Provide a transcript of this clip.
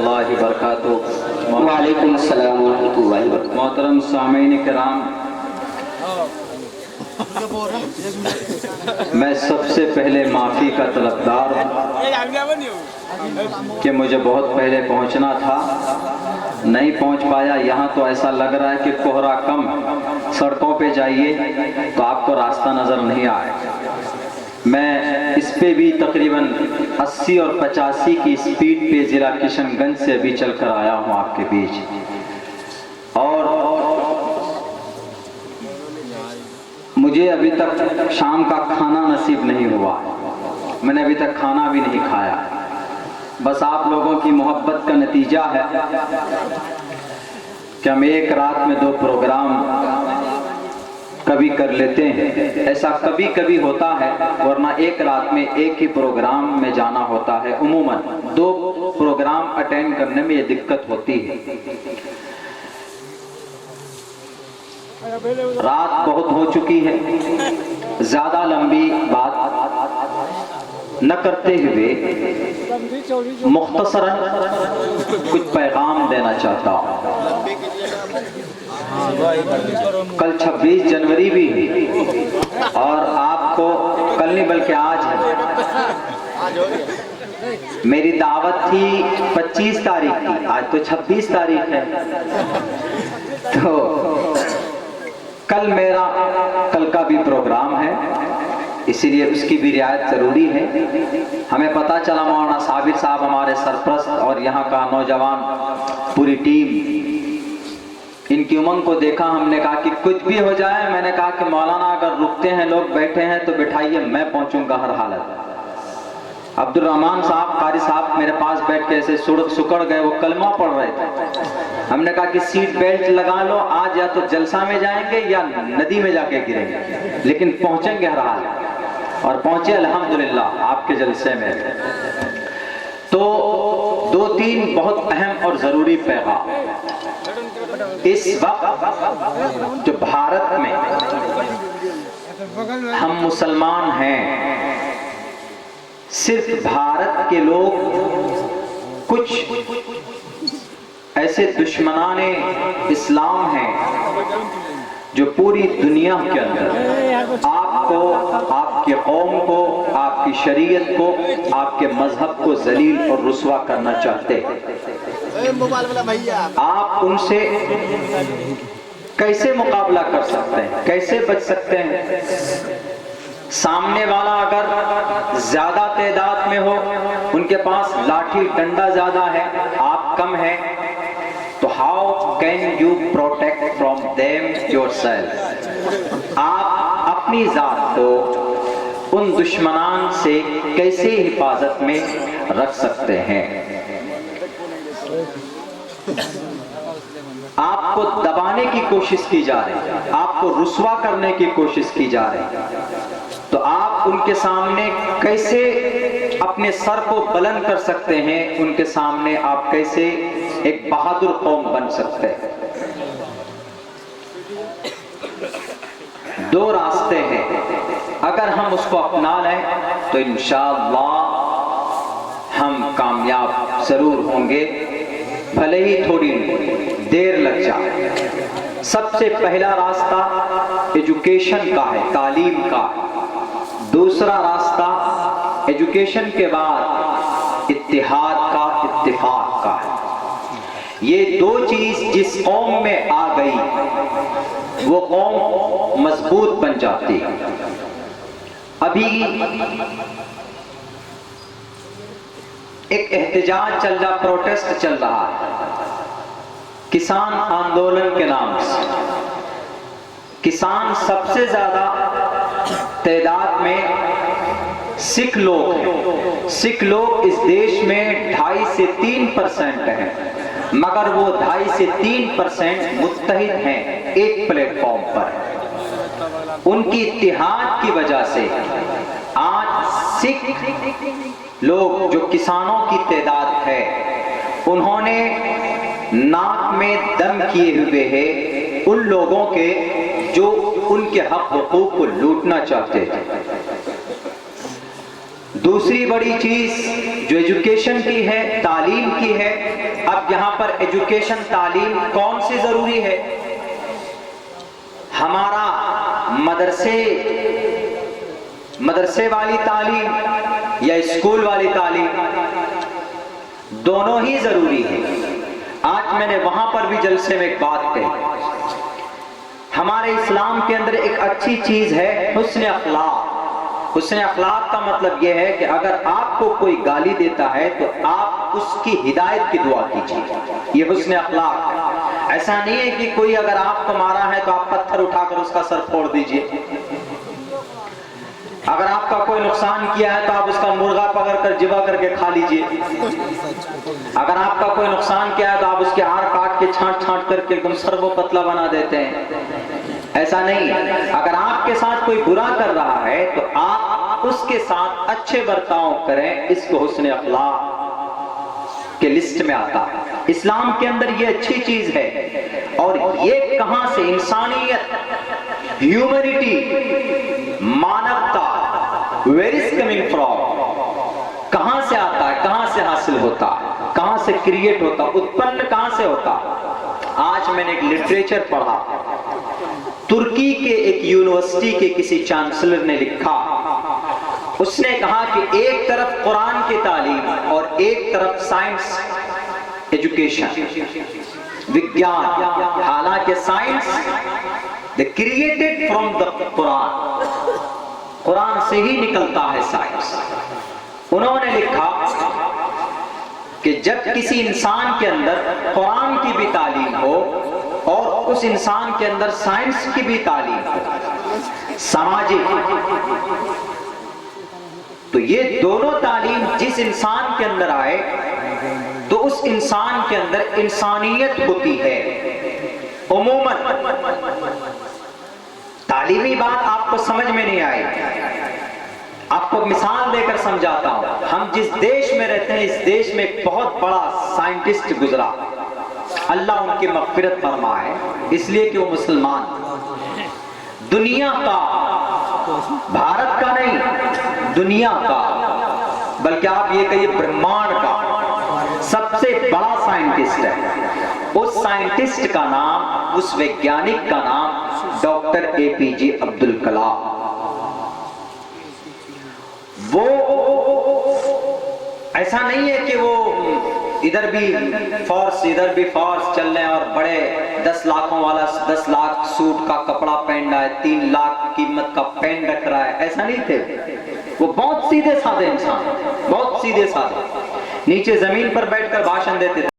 रहमतुल्लाहि व बरकातुहू। वालेकुम अस्सलाम व रहमतुल्लाहि व बरकातुहू। मोहतरम सामीन किराम, मैं सबसे पहले माफ़ी का तलबदार कि मुझे बहुत पहले पहुंचना था, नहीं पहुंच पाया। यहाँ तो ऐसा लग रहा है कि कोहरा कम, सड़कों पे जाइए तो आपको रास्ता नज़र नहीं आए। मैं इस पे भी तकरीबन 80 और 85 की स्पीड पे ज़िला किशनगंज से अभी चल कर आया हूँ आपके बीच, और मुझे अभी तक शाम का खाना नसीब नहीं हुआ। मैंने अभी तक खाना भी नहीं खाया। बस आप लोगों की मोहब्बत का नतीजा है कि हम एक रात में 2 प्रोग्राम कभी कर लेते हैं। ऐसा कभी कभी होता है, वरना एक रात में एक ही प्रोग्राम में जाना होता है। उमूमन 2 प्रोग्राम अटेंड करने में ये दिक्कत होती है। रात बहुत हो चुकी है, ज्यादा लंबी बात न करते हुए मुख्तसरन कुछ पैगाम देना चाहता हूँ। कल 26 जनवरी भी है और आपको कल नहीं बल्कि आज है। मेरी दावत थी 25 तारीख की, आज तो 26 तारीख है। तो कल मेरा कल का भी प्रोग्राम है, इसीलिए उसकी भी रियायत ज़रूरी है। हमें पता चला मौलाना साबिर साहब हमारे सरपरस्त और यहाँ का नौजवान पूरी टीम, इनकी उमंग को देखा। हमने कहा कि कुछ भी हो जाए, मैंने कहा कि मौलाना अगर रुकते हैं, लोग बैठे हैं तो बिठाइए, मैं पहुँचूँगा हर हालत। अब्दुल रहमान साहब कारी साहब मेरे पास बैठ के ऐसे सुकड़ गए, वो कलमा पढ़ रहे थे। हमने कहा कि सीट बेल्ट लगा लो, आज या तो जलसा में जाएंगे या नदी में जाके गिरेंगे, लेकिन पहुंचेंगे हर हाल। और पहुंचे अल्हम्दुलिल्लाह आपके जलसे में। तो 2-3 बहुत अहम और जरूरी पैगाम इस वक्त जो भारत में हम मुसलमान हैं, सिर्फ भारत के लोग कुछ ऐसे दुश्मनाने इस्लाम हैं जो पूरी दुनिया के अंदर आपको, आपके कौम को, आपकी शरीयत को, आपके मजहब को जलील और रुस्वा करना चाहते हैं। आप उनसे कैसे मुकाबला कर सकते हैं, कैसे बच सकते हैं? सामने वाला अगर ज्यादा तादाद में हो, उनके पास लाठी डंडा ज्यादा है, आप कम हैं, तो how can you protect from them yourself? आप अपनी जात को उन दुश्मनान से कैसे हिफाजत में रख सकते हैं? आपको दबाने की कोशिश की जा रही है, आपको रुस्वा करने की कोशिश की जा रही है, तो आप उनके सामने कैसे अपने सर को बुलंद कर सकते हैं? उनके सामने आप कैसे एक बहादुर कौम बन सकते हैं? 2 रास्ते हैं, अगर हम उसको अपना लें तो इंशाअल्लाह हम कामयाब जरूर होंगे, भले ही थोड़ी देर लग जाए। सबसे पहला रास्ता एजुकेशन का है, तालीम का। दूसरा रास्ता एजुकेशन के बाद इत्तिहाद का, इत्तिफाक का है। ये 2 चीज जिस कौम में आ गई वो कौम मजबूत बन जाती है। अभी एक एहतजाज चल रहा, प्रोटेस्ट चल रहा है किसान आंदोलन के नाम से। किसान सबसे ज्यादा तादाद में सिख लोग हैं। सिख लोग इस देश में 2.5 से 3% हैं, मगर वो 2.5 से 3% मुत्तहिद हैं एक प्लेटफॉर्म पर। उनकी इत्तिहाद की वजह से आज सिख लोग जो किसानों की तादाद है, उन्होंने नाक में दम किए हुए हैं उन लोगों के जो उनके हक हुकूक को लूटना चाहते थे। दूसरी बड़ी चीज जो एजुकेशन की है, तालीम की है, अब यहाँ पर एजुकेशन तालीम कौन सी जरूरी है? हमारा मदरसे वाली तालीम या स्कूल वाली तालीम, दोनों ही जरूरी है। आज मैंने वहां पर भी जलसे में एक बात कही, हमारे इस्लाम के अंदर एक अच्छी चीज है हुस्न अखलाक। हुस्न अखलाक का मतलब यह है कि अगर आपको कोई गाली देता है तो आप उसकी हिदायत की दुआ कीजिए, ये हुस्न अखलाक है। ऐसा नहीं है कि कोई अगर आपको मारा है तो आप पत्थर उठाकर उसका सर फोड़ दीजिए। अगर आपका कोई नुकसान किया है तो आप उसका मुर्गा पकड़कर जिबा करके खा लीजिए। अगर आपका कोई नुकसान किया है तो आप उसके हार काट के छांट करके एकदम सर्वो पतला बना देते हैं। ऐसा नहीं, अगर आपके साथ कोई बुरा कर रहा है तो आप उसके साथ अच्छे बर्ताव करें, इसको हुस्न अखलाक के लिस्ट में आता है। इस्लाम के अंदर ये अच्छी चीज है। और ये कहां से, इंसानियत, ह्यूमैनिटी, मानवता, वेयर इज कमिंग फ्रॉम, कहां से आता है, कहां से हासिल होता है, कहां से क्रिएट होता, उत्पन्न कहां से होता? आज मैंने एक लिटरेचर पढ़ा, तुर्की के एक यूनिवर्सिटी के किसी चांसलर ने लिखा, उसने कहा कि एक तरफ कुरान की तालीम और एक तरफ साइंस एजुकेशन, विज्ञान, हालांकि science the created from the Quran, Quran से ही निकलता है साइंस। उन्होंने लिखा कि जब किसी इंसान के अंदर कुरान की भी तालीम हो और उस इंसान के अंदर साइंस की भी तालीम हो, सामाजिक, तो ये दोनों तालीम जिस इंसान के अंदर आए तो उस इंसान के अंदर इंसानियत होती है। उमूमन तालीमी बात आपको समझ में नहीं आएगी, आपको मिसाल देकर समझाता हूं। हम जिस देश में रहते हैं, इस देश में एक बहुत बड़ा साइंटिस्ट गुजरा, अल्लाह उनकी मग़फ़िरत फरमाए, इसलिए कि वो मुसलमान, दुनिया का, भारत का नहीं, दुनिया का, बल्कि आप ये कहिए ब्रह्मांड का सबसे बड़ा साइंटिस्ट है। उस साइंटिस्ट का नाम, उस वैज्ञानिक का नाम डॉक्टर APJ अब्दुल कलाम। वो ऐसा नहीं है कि वो इधर भी फोर्स चल रहे हैं और बड़े 10 लाखों वाला 10 लाख सूट का कपड़ा पहन रहा है, 3 लाख कीमत का पेन रख रहा है, ऐसा नहीं थे। वो बहुत सीधे साधे इंसान, बहुत सीधे साधे, नीचे जमीन पर बैठकर भाषण देते थे।